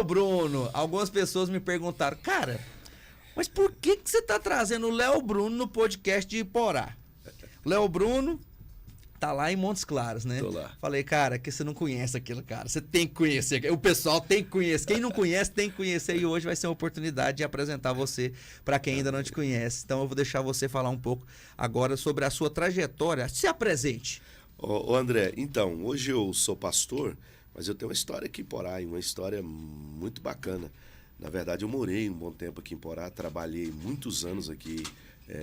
Léo Bruno. Algumas pessoas me perguntaram, cara, mas por que você tá trazendo o Léo Bruno no podcast de Iporá? Léo Bruno tá lá em Montes Claros, né? Tô lá. Falei, cara, que você não conhece aquilo, cara. Você tem que conhecer. O pessoal tem que conhecer. Quem não conhece, tem que conhecer. E hoje vai ser uma oportunidade de apresentar você para quem ainda não te conhece. Então eu vou deixar você falar um pouco agora sobre a sua trajetória. Se apresente. Ô André, então, hoje eu sou pastor, mas eu tenho uma história aqui em Porá, uma história muito bacana. Na verdade, eu morei um bom tempo aqui em Porá, trabalhei muitos anos aqui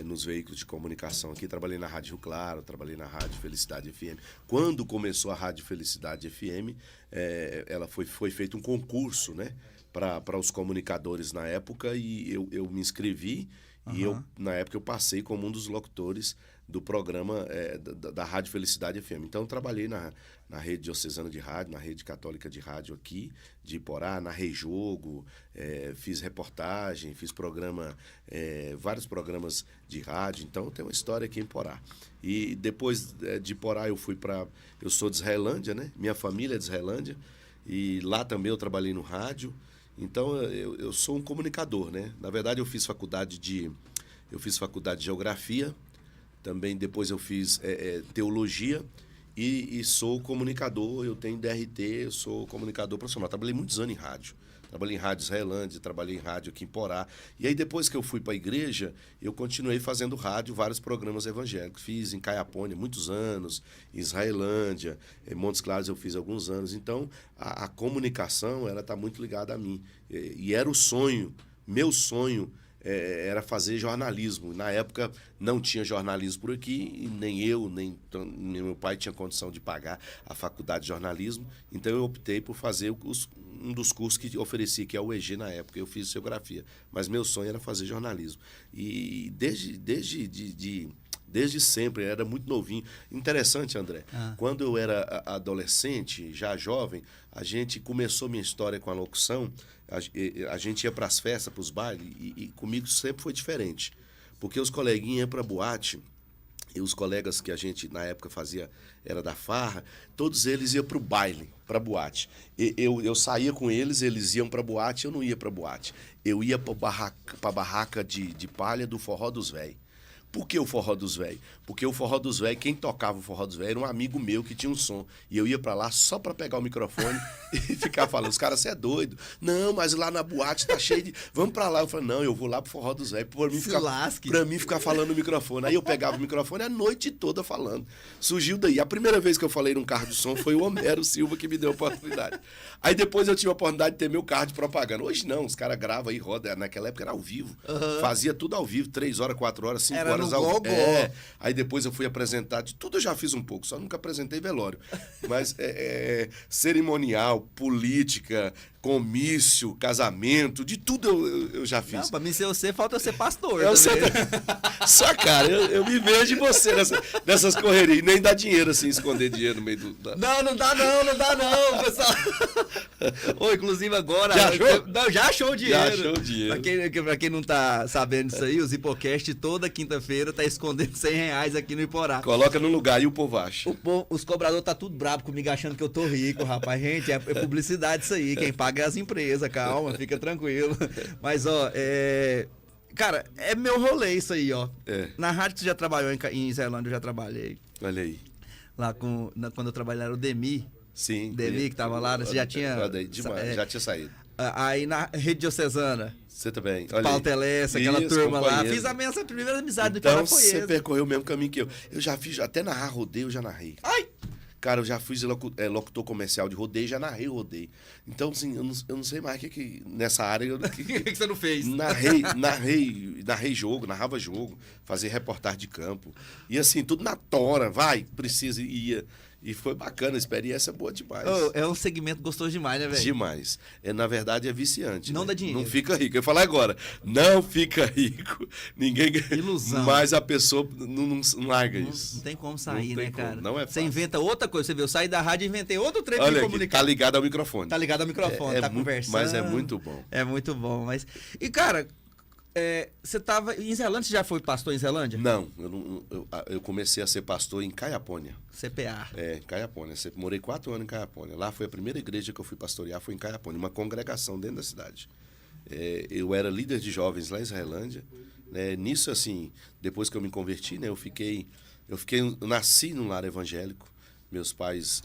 nos veículos de comunicação aqui, trabalhei na Rádio Rio Claro, trabalhei na Rádio Felicidade FM. Quando começou a Rádio Felicidade FM, ela foi feito um concurso, né, para os comunicadores na época, e eu me inscrevi. E na época eu passei como um dos locutores do programa da Rádio Felicidade FM. Então eu trabalhei na Rede Diocesana de Rádio, na Rede Católica de Rádio aqui, de Iporá, na Rei Jogo, fiz reportagem, fiz vários programas de rádio. Então eu tenho uma história aqui em Iporá. E depois de Iporá eu sou de Israelândia, né? Minha família é de Israelândia, e lá também eu trabalhei no rádio. Então, eu sou um comunicador, né? Na verdade, eu fiz faculdade de Geografia, também depois eu fiz Teologia e sou comunicador, eu tenho DRT, eu sou comunicador profissional. Trabalhei muitos anos em rádio. Trabalhei em rádio Israelândia, trabalhei em rádio aqui em Porá. E aí, depois que eu fui para a igreja, eu continuei fazendo rádio, vários programas evangélicos. Fiz em Caiapônia muitos anos, em Israelândia, em Montes Claros eu fiz alguns anos. Então, a comunicação, ela está muito ligada a mim. E era o sonho, meu sonho, era fazer jornalismo. Na época não tinha jornalismo por aqui, e nem meu pai tinha condição de pagar a faculdade de jornalismo, então eu optei por fazer um dos cursos que oferecia, que é o EG na época. Eu fiz geografia, mas meu sonho era fazer jornalismo. E desde sempre, era muito novinho. Interessante, André, quando eu era adolescente, já jovem, a gente começou minha história com a locução. A gente ia para as festas, para os bailes, e comigo sempre foi diferente. Porque os coleguinhas iam para boate, e os colegas que a gente na época fazia, era da farra, todos eles iam para o baile, para boate. Eu saía com eles, eles iam para boate, eu não ia para boate. Eu ia para barraca de palha do Forró dos Véi. Por que o Forró dos Véi? Porque o Forró dos Véi, quem tocava o Forró dos Véi era um amigo meu que tinha um som. E eu ia pra lá só pra pegar o microfone e ficar falando. Os caras, você é doido? Não, mas lá na boate tá cheio de... Vamos pra lá. Eu falei, não, eu vou lá pro Forró dos Véi pra mim ficar falando no microfone. Aí eu pegava o microfone a noite toda falando. Surgiu daí. A primeira vez que eu falei num carro de som foi o Homero Silva que me deu a oportunidade. Aí depois eu tive a oportunidade de ter meu carro de propaganda. Hoje não, os caras gravam aí, roda. Naquela época era ao vivo. Fazia tudo ao vivo, 3 horas, 4 horas, 5 horas. Aí depois eu fui apresentar, de tudo eu já fiz um pouco, só nunca apresentei velório. Mas cerimonial, política, comício, casamento, de tudo eu já fiz. Não, pra mim ser você, falta ser pastor. Só, cara, eu me vejo de você nessas correrias. Nem dá dinheiro, assim, esconder dinheiro no meio do... Não dá não, pessoal. Inclusive agora... Já achou? Não, já achou o dinheiro. Já achou o dinheiro. Pra quem não tá sabendo disso aí, o Zipocast toda quinta-feira tá escondendo R$100 aqui no Iporá. Coloca no lugar e o povo acha. Os cobradores tá tudo bravo comigo, achando que eu tô rico, rapaz. Gente, é publicidade isso aí. Quem paga é as empresas, calma, fica tranquilo. Mas, cara, é meu rolê isso aí, ó. Na rádio que você já trabalhou em Israelândia, eu já trabalhei. Olha aí. Lá quando eu trabalhei era o Demi. Sim. Demi que tava lá, você já tinha... já tinha saído. Aí na Rede Diocesana. Você também. Paulo Telessa, aquela turma lá. Fiz a minha primeira amizade do Iporá, foi você percorreu o mesmo caminho que eu. Eu já fiz, até narrar rodeio, eu já narrei. Ai! Cara, eu já fiz locutor comercial de rodeio, já narrei rodeio. Então, assim, eu não sei mais o que nessa área... O que você não fez? Narrei jogo, narrava jogo, fazia reportagem de campo. E assim, tudo na tora, precisa, ia... E foi bacana, a experiência boa demais. É um segmento gostoso demais, né, velho? Demais. Na verdade, é viciante. Não né? dá dinheiro. Não fica rico. Eu ia falar agora, não fica rico. Ninguém ganha. Ilusão. Mas a pessoa não larga isso. Não tem como sair, né, cara? Não é fácil. Você inventa outra coisa. Você viu, eu saí da rádio e inventei outro trecho de comunicar. Tá ligado ao microfone. Tá ligado ao microfone, tá conversando. Mas é muito bom. É muito bom. E, cara, Você tava em Zelândia, você já foi pastor em Zelândia? Não, eu comecei a ser pastor em Caiapônia. CPA. Em Caiapônia. Morei 4 anos em Caiapônia. Lá foi a primeira igreja que eu fui pastorear, foi em Caiapônia, uma congregação dentro da cidade. Eu era líder de jovens lá em Israelândia. Nisso, assim, depois que eu me converti, né, eu nasci num lar evangélico. Meus pais,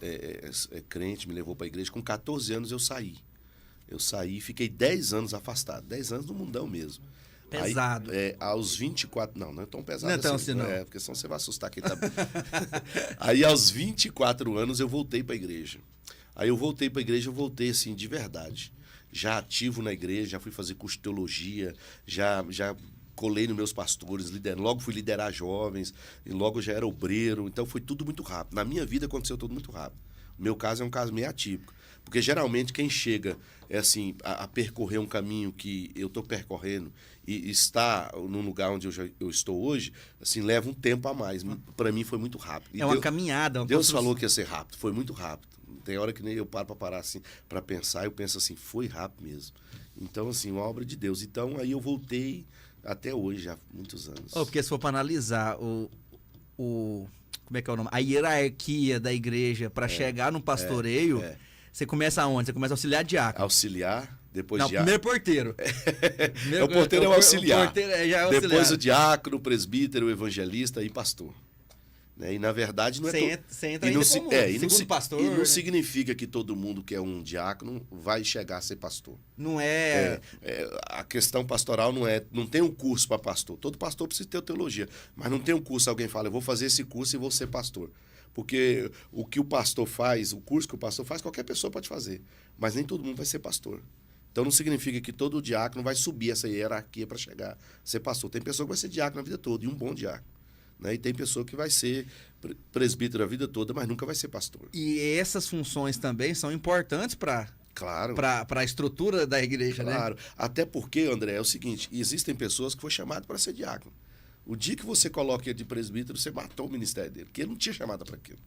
crente, me levou para a igreja. Com 14 anos eu saí. Eu saí e fiquei 10 anos afastado. 10 anos no mundão mesmo. Pesado. Aí, aos 24... Não é tão pesado não é tão assim. Não. Porque senão você vai assustar quem tá... Aí, aos 24 anos, eu voltei para a igreja. Aí, eu voltei assim, de verdade. Já ativo na igreja, já fui fazer curso de teologia, já colei nos meus pastores, logo fui liderar jovens, e logo já era obreiro. Então, foi tudo muito rápido. Na minha vida, aconteceu tudo muito rápido. O meu caso é um caso meio atípico. Porque, geralmente, quem chega assim, a percorrer um caminho que eu estou percorrendo e está no lugar onde eu estou hoje, assim, leva um tempo a mais. Para mim, foi muito rápido. Uma caminhada. Deus falou que ia ser rápido. Foi muito rápido. Tem hora que nem eu paro para parar assim, para pensar, eu penso assim, foi rápido mesmo. Então, assim, uma obra de Deus. Então, aí eu voltei até hoje, já há muitos anos. Porque se for para analisar como é que é o nome? A hierarquia da igreja para chegar no pastoreio, você começa aonde? Você começa a auxiliar diácono. Auxiliar, depois não, diácono. Primeiro porteiro. O porteiro é o auxiliar. O porteiro já é o depois auxiliar. O diácono, o presbítero, o evangelista e pastor. E, na verdade, não é... Você entra ainda como segundo pastor. E não significa que todo mundo que é um diácono vai chegar a ser pastor. Não é... A questão pastoral não tem um curso para pastor. Todo pastor precisa ter teologia. Mas não tem um curso, alguém fala, eu vou fazer esse curso e vou ser pastor. Porque o que o pastor faz, o curso que o pastor faz, qualquer pessoa pode fazer. Mas nem todo mundo vai ser pastor. Então não significa que todo diácono vai subir essa hierarquia para chegar a ser pastor. Tem pessoa que vai ser diácono a vida toda, e um bom diácono. E tem pessoa que vai ser presbítero a vida toda, mas nunca vai ser pastor. E essas funções também são importantes para a estrutura da igreja, né? Claro. Até porque, André, é o seguinte, existem pessoas que foram chamadas para ser diácono. O dia que você coloca ele de presbítero, você matou o ministério dele, porque ele não tinha chamada para aquilo.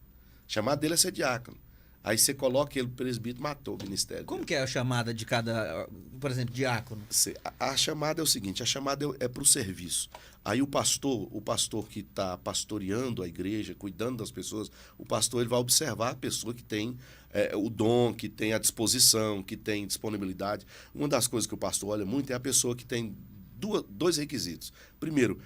A chamada dele é ser diácono. Aí você coloca ele presbítero, matou o ministério. Como que é a chamada de cada, por exemplo, diácono? A chamada é o seguinte, a chamada é para o serviço. Aí o pastor que está pastoreando a igreja, cuidando das pessoas, o pastor ele vai observar a pessoa que tem o dom, que tem a disposição, que tem disponibilidade. Uma das coisas que o pastor olha muito é a pessoa que tem dois requisitos. Primeiro,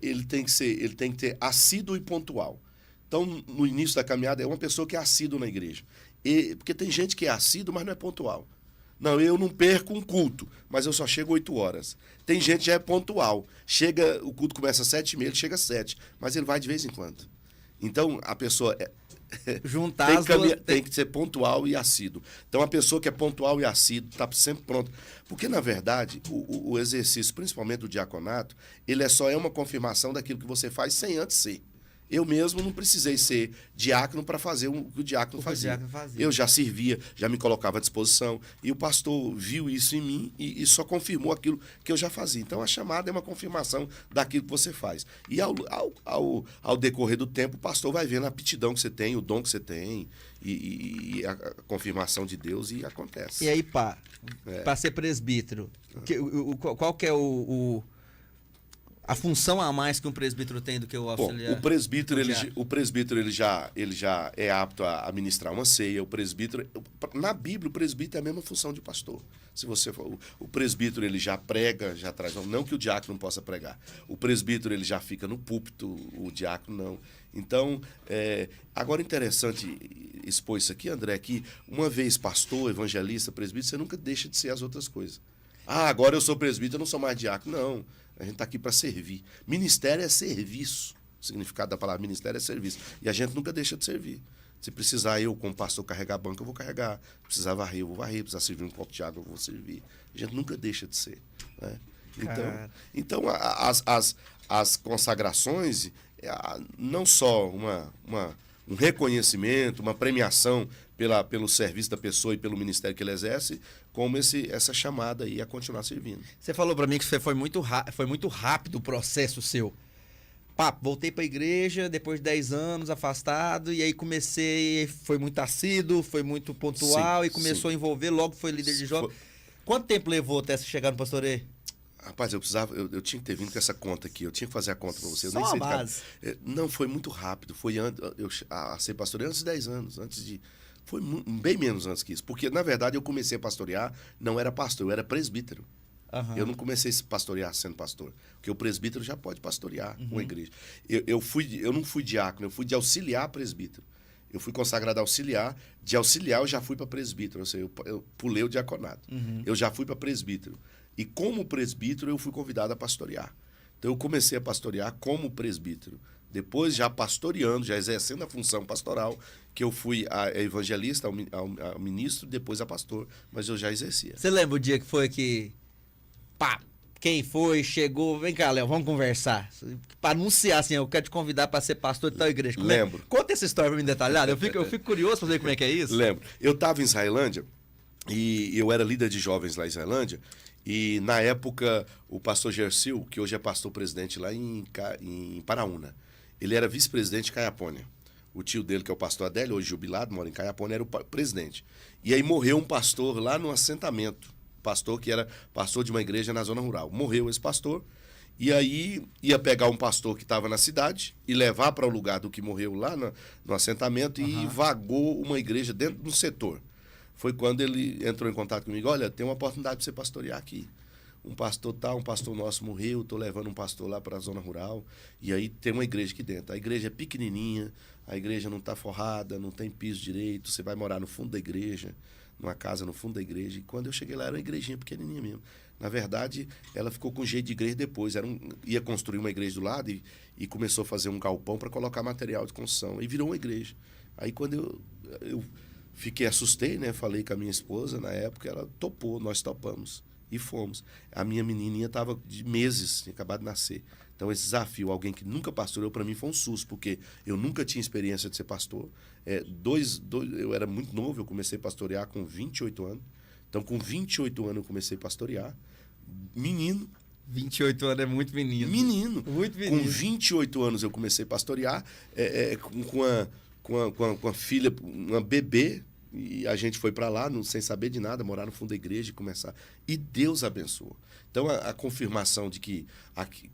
ele tem que ter assíduo e pontual. Então, no início da caminhada, é uma pessoa que é assíduo na igreja. Porque tem gente que é assíduo, mas não é pontual. Não, eu não perco um culto, mas eu só chego 8 horas. Tem gente que já é pontual. O culto começa às 7h30, ele chega às 7, mas ele vai de vez em quando. Então, a pessoa tem que ser pontual e assíduo. Então, a pessoa que é pontual e assíduo está sempre pronta. Porque, na verdade, o exercício, principalmente do diaconato, ele só é uma confirmação daquilo que você faz sem antes ser. Eu mesmo não precisei ser diácono para fazer o que o diácono fazia. Eu já servia, já me colocava à disposição. E o pastor viu isso em mim e só confirmou aquilo que eu já fazia. Então, a chamada é uma confirmação daquilo que você faz. E ao decorrer do tempo, o pastor vai vendo a aptidão que você tem, o dom que você tem e a confirmação de Deus e acontece. E aí, para ser presbítero, qual que é a função a mais que um presbítero tem do que o auxiliar? Bom, o presbítero ele já é apto a ministrar uma ceia. O presbítero, na Bíblia, o presbítero é a mesma função de pastor. Se você for, o presbítero ele já prega, já traz, não que o diácono não possa pregar. O presbítero ele já fica no púlpito, o diácono não. Então, agora interessante expor isso aqui, André, que uma vez pastor, evangelista, presbítero, você nunca deixa de ser as outras coisas. Agora eu sou presbítero, eu não sou mais diácono. Não. A gente está aqui para servir. Ministério é serviço. O significado da palavra ministério é serviço. E a gente nunca deixa de servir. Se precisar eu, como pastor, carregar a banca, eu vou carregar. Se precisar varrer, eu vou varrer. Se precisar servir um copo de água, eu vou servir. A gente nunca deixa de ser. Né? Então as consagrações, não só um reconhecimento, uma premiação pelo serviço da pessoa e pelo ministério que ele exerce, como essa chamada aí a continuar servindo. Você falou para mim que foi muito rápido o processo seu. Voltei para a igreja depois de 10 anos afastado, e aí foi muito assíduo, foi muito pontual, e começou a envolver, logo foi líder de jovens. Quanto tempo levou até você chegar no pastoreio? Rapaz, eu tinha que ter vindo com essa conta aqui, eu tinha que fazer a conta para você. Eu Só nem sei a base. Não, foi muito rápido. Foi a ser pastoreio antes de 10 anos, foi bem menos antes que isso. Porque, na verdade, eu comecei a pastorear, não era pastor, eu era presbítero. Aham. Eu não comecei a pastorear sendo pastor, porque o presbítero já pode pastorear uma igreja. Eu não fui diácono, eu fui de auxiliar presbítero. Eu fui consagrado auxiliar, de auxiliar eu já fui para presbítero, ou seja, eu pulei o diaconato. Eu já fui para presbítero. E como presbítero eu fui convidado a pastorear. Então eu comecei a pastorear como presbítero. Depois, já pastoreando, já exercendo a função pastoral, que eu fui a evangelista, ao ministro, depois a pastor, mas eu já exercia. Você lembra o dia que foi que... Pá, quem foi, chegou... Vem cá, Léo, vamos conversar. Para anunciar, assim, eu quero te convidar para ser pastor de tal igreja. Lembro. Conta essa história para mim detalhada. Eu fico curioso para ver como é que é isso. Lembro. Eu estava em Israelândia, e eu era líder de jovens lá em Israelândia, e na época o pastor Gersil, que hoje é pastor-presidente lá em Paraúna, ele era vice-presidente de Caiapônia. O tio dele, que é o pastor Adélio, hoje jubilado, mora em Caiapônia, era o presidente. E aí morreu um pastor lá no assentamento, pastor que era pastor de uma igreja na zona rural. Morreu esse pastor, e aí ia pegar um pastor que estava na cidade e levar para o lugar do que morreu lá no assentamento, e vagou uma igreja dentro do setor. Foi quando ele entrou em contato comigo: olha, tem uma oportunidade para você pastorear aqui. Um pastor nosso morreu, estou levando um pastor lá para a zona rural, e aí tem uma igreja aqui dentro. A igreja é pequenininha, a igreja não está forrada, não tem piso direito, você vai morar no fundo da igreja, numa casa no fundo da igreja. E quando eu cheguei lá, era uma igrejinha pequenininha mesmo. Na verdade, ela ficou com jeito de igreja depois. Ia construir uma igreja do lado e começou a fazer um galpão para colocar material de construção. E virou uma igreja. Aí quando eu assustei, né? Falei com a minha esposa, na época, ela topou, nós topamos. E fomos. A minha menininha estava de meses, tinha acabado de nascer. Então, esse desafio, alguém que nunca pastoreou, para mim foi um susto, porque eu nunca tinha experiência de ser pastor. Eu era muito novo, eu comecei a pastorear com 28 anos. Então, com 28 anos, eu comecei a pastorear. Menino. 28 anos é muito menino. Menino. Muito menino. Com 28 anos, eu comecei a pastorear com a filha, uma bebê. E a gente foi para lá, sem saber de nada, morar no fundo da igreja e começar. E Deus abençoou. Então, a confirmação de que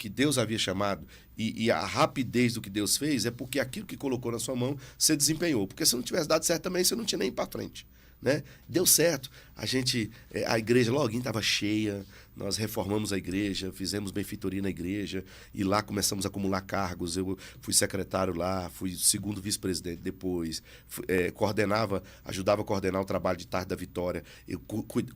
Deus havia chamado e a rapidez do que Deus fez é porque aquilo que colocou na sua mão, você desempenhou. Porque se não tivesse dado certo também, você não tinha nem ir para frente. Né? Deu certo. A igreja logo estava cheia, nós reformamos a igreja, fizemos benfeitoria na igreja, e lá começamos a acumular cargos. Eu fui secretário lá, fui segundo vice-presidente depois, ajudava a coordenar o trabalho de tarde da Vitória, eu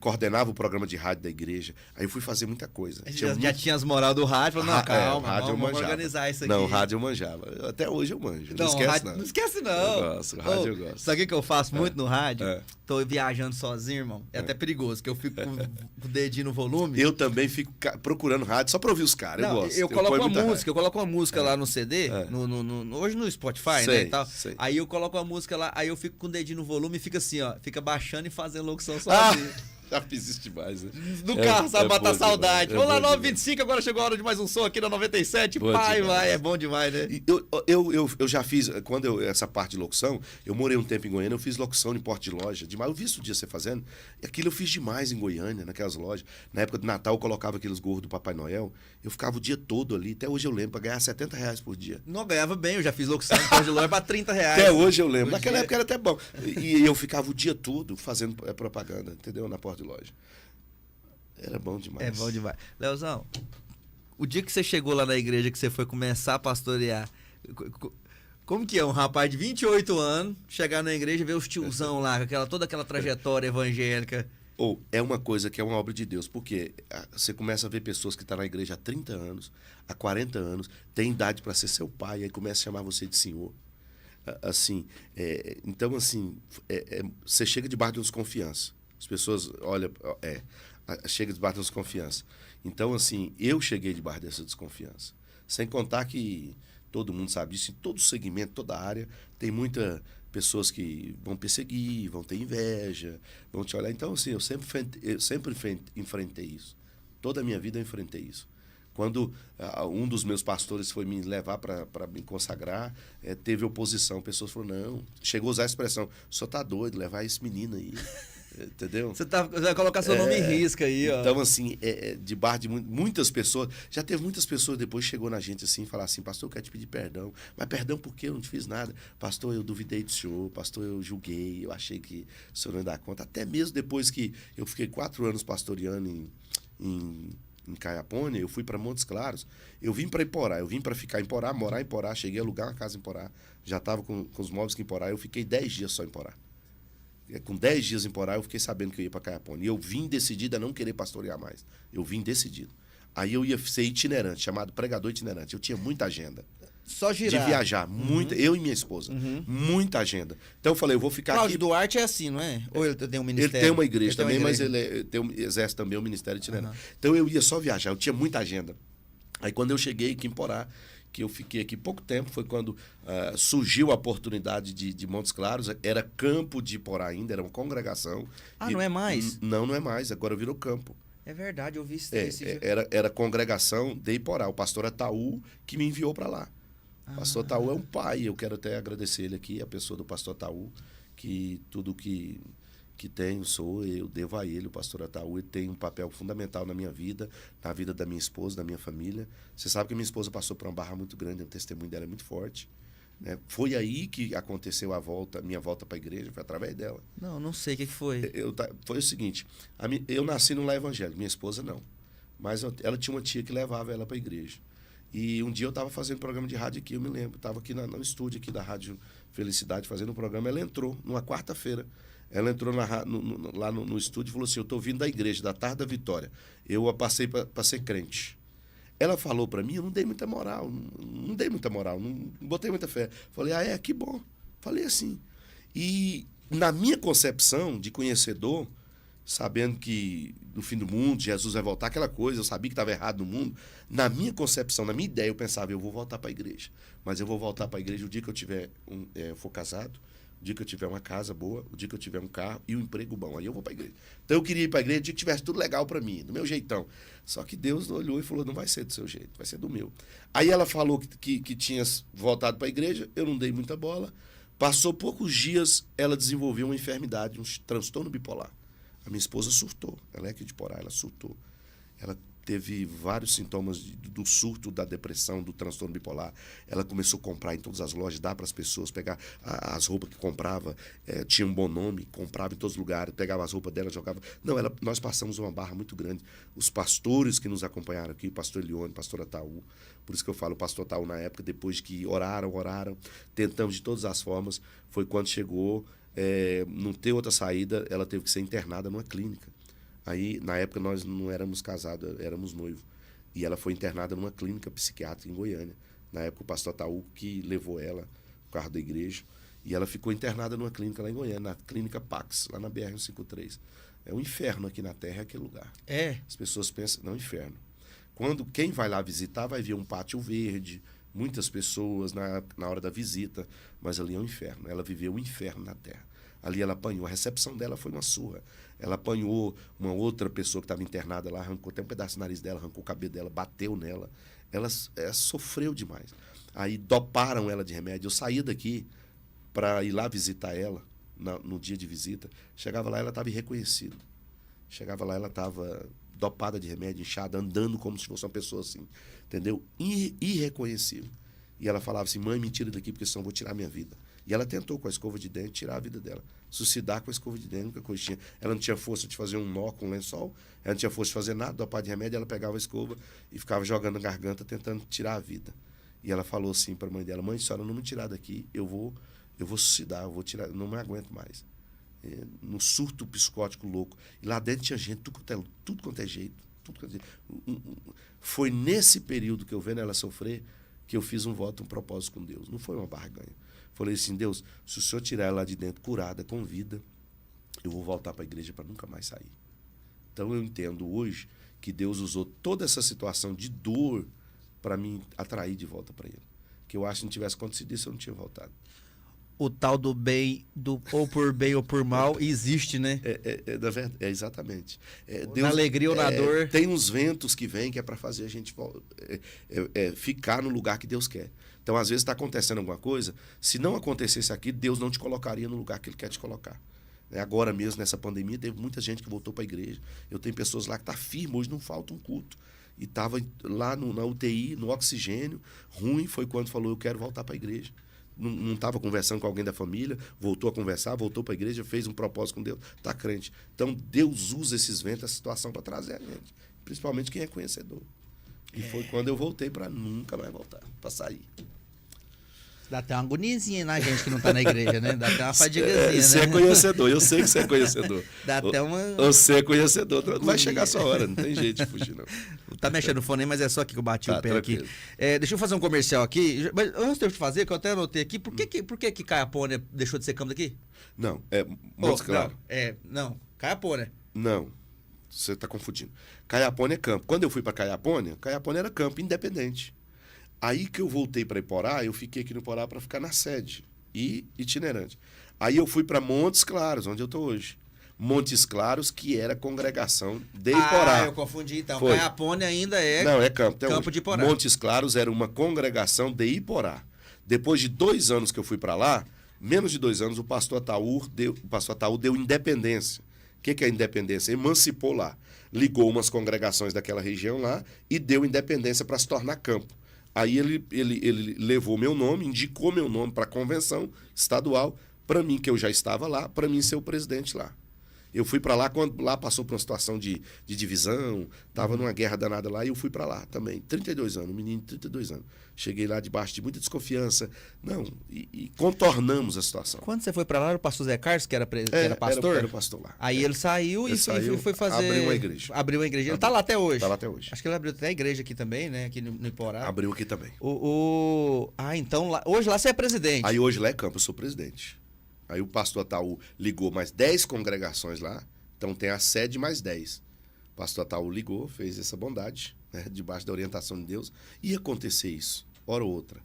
coordenava o programa de rádio da igreja. Aí eu fui fazer muita coisa. Já tinha as moral do rádio, falou, não, calma, rádio vamos organizar isso aqui. Não, rádio eu manjava. Até hoje eu manjo. Não esquece rádio, não. Não esquece não. Eu gosto, rádio eu gosto. Sabe o que eu faço muito no rádio? Tô viajando sozinho, irmão. É até perigoso, que eu fico com o dedinho no volume. Eu também fico procurando rádio só pra ouvir os caras. Eu gosto. Eu coloco uma música lá no CD, hoje no Spotify, né, e tal. Sei. Aí eu coloco a música lá, aí eu fico com o dedinho no volume e fica assim, ó. Fica baixando e fazendo locução sozinho. Já fiz isso demais, né? No carro, sabe, matar saudade. Vamos lá, 9h25, agora chegou a hora de mais um som aqui na 97. Vai, é bom demais, né? Eu já fiz, essa parte de locução, eu morei um tempo em Goiânia, eu fiz locução em porta de loja, demais. Eu vi isso um dia você fazendo, e aquilo eu fiz demais em Goiânia, naquelas lojas. Na época de Natal, eu colocava aqueles gorros do Papai Noel, eu ficava o dia todo ali, até hoje eu lembro, pra ganhar R$70 por dia. Não, ganhava bem, eu já fiz locução em porta de loja pra R$30. Até hoje eu lembro, naquela época era até bom. E eu ficava o dia todo fazendo propaganda, entendeu? Na porta de loja. Era bom demais. É bom demais. Leozão, o dia que você chegou lá na igreja, que você foi começar a pastorear, como que é um rapaz de 28 anos chegar na igreja e ver os tiozão lá, toda aquela trajetória evangélica? É uma coisa que é uma obra de Deus, porque você começa a ver pessoas que estão na igreja há 30 anos, há 40 anos, têm idade para ser seu pai, e aí começa a chamar você de senhor. Então, você chega debaixo de desconfiança. As pessoas olham, chega debaixo de desconfiança. Então, eu cheguei debaixo dessa desconfiança. Sem contar que todo mundo sabe disso, em todo segmento, toda área, tem muitas pessoas que vão perseguir, vão ter inveja, vão te olhar. Então, eu sempre enfrentei isso. Toda a minha vida eu enfrentei isso. Quando um dos meus pastores foi me levar para me consagrar, teve oposição. Pessoas falaram, não, chegou a usar a expressão, o senhor está doido, levar esse menino aí. Entendeu? Você vai colocar seu nome em risco aí, ó. Então, assim, debaixo de muitas pessoas... Já teve muitas pessoas depois chegou na gente assim e falaram assim, pastor, eu quero te pedir perdão. Mas perdão por quê? Eu não te fiz nada. Pastor, eu duvidei do senhor. Pastor, eu julguei. Eu achei que o senhor não ia dar conta. Até mesmo depois que eu fiquei 4 anos pastoreando em Caiapônia, eu fui para Montes Claros. Eu vim para Iporá. Eu vim para ficar em Iporá, morar em Iporá. Cheguei a alugar uma casa em Iporá. Já estava com os móveis que em Iporá. Eu fiquei 10 dias só em Iporá. Com 10 dias em Porá, eu fiquei sabendo que eu ia para Caiapônia. E eu vim decidido a não querer pastorear mais. Eu vim decidido. Aí eu ia ser itinerante, chamado pregador itinerante. Eu tinha muita agenda. Só girar. De viajar. Muita, eu e minha esposa. Muita agenda. Então eu falei, eu vou ficar Cláudio aqui... Duarte é assim, não é? Ou ele tem um ministério? Ele tem uma igreja também, uma mas igreja. ele exerce também o ministério itinerante. Então eu ia só viajar, eu tinha muita agenda. Aí quando eu cheguei aqui em Porá, que eu fiquei aqui pouco tempo, foi quando surgiu a oportunidade de Montes Claros, era campo de Iporá ainda, era uma congregação. Não é mais? Não é mais, agora virou campo. É verdade, eu vi Era congregação de Iporá, o pastor Ataú que me enviou para lá. O pastor Ataú é um pai, eu quero até agradecer ele aqui, a pessoa do pastor Ataú, que tudo que tenho, eu devo a ele, o pastor Ataú, ele tem um papel fundamental na minha vida, na vida da minha esposa, da minha família. Você sabe que minha esposa passou por uma barra muito grande, o testemunho dela é muito forte. Né? Foi aí que aconteceu minha volta para a igreja, foi através dela. Não sei o que foi. Foi o seguinte, eu nasci num lar evangélico, minha esposa não. Mas ela tinha uma tia que levava ela para a igreja. E um dia eu estava fazendo programa de rádio aqui, eu me lembro, estava aqui no estúdio aqui da Rádio Felicidade fazendo um programa, ela entrou numa quarta-feira. Ela entrou lá no estúdio e falou assim, eu estou vindo da igreja, da Tarde da Vitória. Eu passei para ser crente. Ela falou para mim, eu não dei muita moral, não botei muita fé. Falei, que bom. Falei assim. E na minha concepção de conhecedor, sabendo que no fim do mundo Jesus vai voltar, aquela coisa, eu sabia que estava errado no mundo, na minha concepção, na minha ideia, eu pensava, eu vou voltar para a igreja. Mas eu vou voltar para a igreja o dia que eu tiver for casado, o dia que eu tiver uma casa boa, o dia que eu tiver um carro e um emprego bom. Aí eu vou para a igreja. Então eu queria ir para a igreja o dia que tivesse tudo legal para mim, do meu jeitão. Só que Deus olhou e falou, não vai ser do seu jeito, vai ser do meu. Aí ela falou que tinha voltado para a igreja, eu não dei muita bola. Passou poucos dias, ela desenvolveu uma enfermidade, um transtorno bipolar. A minha esposa surtou, ela é aqui de Porá, ela surtou. Ela teve vários sintomas do surto, da depressão, do transtorno bipolar. Ela começou a comprar em todas as lojas, dar para as pessoas, pegar as roupas que comprava, tinha um bom nome, comprava em todos os lugares, pegava as roupas dela, jogava. Não, nós passamos uma barra muito grande. Os pastores que nos acompanharam aqui, o pastor Elione, o pastor Ataú, por isso que eu falo, o pastor Ataú na época, depois que oraram, tentamos de todas as formas, foi quando chegou, não ter outra saída, ela teve que ser internada numa clínica. Aí, na época, nós não éramos casados, éramos noivos. E ela foi internada numa clínica psiquiátrica em Goiânia. Na época, o pastor Ataú que levou ela, o carro da igreja. E ela ficou internada numa clínica lá em Goiânia, na clínica Pax, lá na BR-153. É um inferno aqui na Terra, aquele lugar. As pessoas pensam, não, inferno. Quando quem vai lá visitar, vai ver um pátio verde, muitas pessoas na hora da visita, mas ali é um inferno. Ela viveu o inferno na Terra. Ali ela apanhou, a recepção dela foi uma surra. Ela apanhou uma outra pessoa que estava internada lá, arrancou até um pedaço do nariz dela, arrancou o cabelo dela, bateu nela. Ela sofreu demais. Aí doparam ela de remédio. Eu saía daqui para ir lá visitar ela, no dia de visita. Chegava lá, ela estava irreconhecível. Chegava lá, ela estava dopada de remédio, inchada, andando como se fosse uma pessoa assim. Entendeu? Irreconhecível. E ela falava assim, mãe, me tira daqui, porque senão eu vou tirar minha vida. E ela tentou com a escova de dente tirar a vida dela. Suicidar com a escova de dente, coisa tinha. Ela não tinha força de fazer um nó com um lençol, ela não tinha força de fazer nada, dopar de remédio, ela pegava a escova e ficava jogando na garganta, tentando tirar a vida. E ela falou assim para a mãe dela, mãe, se a senhora não me tirar daqui, eu vou suicidar, eu vou tirar, não me aguento mais. No surto psicótico louco. E lá dentro tinha gente, tudo quanto é jeito. Foi nesse período que eu vendo ela sofrer que eu fiz um voto, um propósito com Deus. Não foi uma barganha. Falei assim, Deus, se o Senhor tirar ela de dentro curada, com vida, eu vou voltar para a igreja para nunca mais sair. Então eu entendo hoje que Deus usou toda essa situação de dor para me atrair de volta para Ele. Que eu acho que não tivesse acontecido isso, eu não tinha voltado. O tal do bem, ou por bem ou por mal, existe, né? Exatamente. Deus, na alegria ou na dor. Tem uns ventos que vêm que é para fazer a gente ficar no lugar que Deus quer. Então, às vezes, está acontecendo alguma coisa, se não acontecesse aqui, Deus não te colocaria no lugar que Ele quer te colocar. Agora mesmo, nessa pandemia, teve muita gente que voltou para a igreja. Eu tenho pessoas lá que estão firmes, hoje não falta um culto. E estava lá na UTI, no oxigênio, ruim, foi quando falou, eu quero voltar para a igreja. Não estava conversando com alguém da família, voltou a conversar, voltou para a igreja, fez um propósito com Deus, está crente. Então, Deus usa esses ventos, essa situação para trazer a gente. Principalmente quem é conhecedor. E foi quando eu voltei para nunca mais voltar, para sair. Dá até uma agoniazinha na gente que não tá na igreja, né? Dá até uma fadigazinha, Você né? é conhecedor, eu sei que você é conhecedor. Dá até uma... Você é conhecedor, vai chegar a sua hora, não tem jeito de fugir, não. Tá mexendo no fone aí, mas é só que eu bati o pé tranquilo. aqui. Deixa eu fazer um comercial aqui. Mas antes de eu te fazer, que eu até anotei aqui, por que Caiapônia deixou de ser campo daqui? Não, Montes Claros. Não, Caiapônia. Não, você está confundindo. Caiapônia é campo. Quando eu fui para Caiapônia era campo independente. Aí que eu voltei para Iporá, eu fiquei aqui no Iporá para ficar na sede e itinerante. Aí eu fui para Montes Claros, onde eu estou hoje. Montes Claros, que era congregação de Iporá. Eu confundi então. Foi. Caiapônia ainda é... Não, é campo. Até campo hoje. de Iporá. Montes Claros era uma congregação de Iporá. Depois de 2 anos que eu fui para lá, menos de 2 anos, o pastor Ataú deu independência. O que é independência? Emancipou lá. Ligou umas congregações daquela região lá e deu independência para se tornar campo. Aí ele levou meu nome, indicou meu nome para a convenção estadual, para mim, que eu já estava lá, para mim ser o presidente lá. Eu fui para lá, quando lá passou por uma situação de divisão, estava numa guerra danada lá, e eu fui para lá também. 32 anos, um menino de 32 anos. Cheguei lá debaixo de muita desconfiança. Não, e contornamos a situação. Quando você foi para lá, era o pastor Zé Carlos, que era pastor? Era o pastor lá. Aí ele saiu e foi fazer... Abriu uma igreja. Abriu uma igreja. Ele tá lá até hoje. Tá lá até hoje. Acho que ele abriu até a igreja aqui também, né? Aqui no Iporá. Abriu aqui também. Então, hoje lá você é presidente. Aí hoje lá é campo, eu sou presidente. Aí o pastor Ataú ligou mais 10 congregações lá, então tem a sede mais 10. O pastor Ataú ligou, fez essa bondade, né, debaixo da orientação de Deus. Ia acontecer isso, hora ou outra,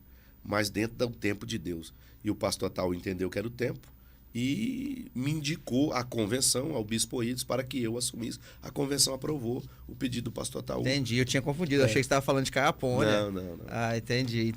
mas dentro do tempo de Deus. E o pastor Ataú entendeu que era o tempo e me indicou à convenção, ao bispo Oídes, para que eu assumisse. A convenção aprovou o pedido do pastor Ataú. Entendi, eu tinha confundido, achei que você estava falando de Caiapônia. Não. Entendi.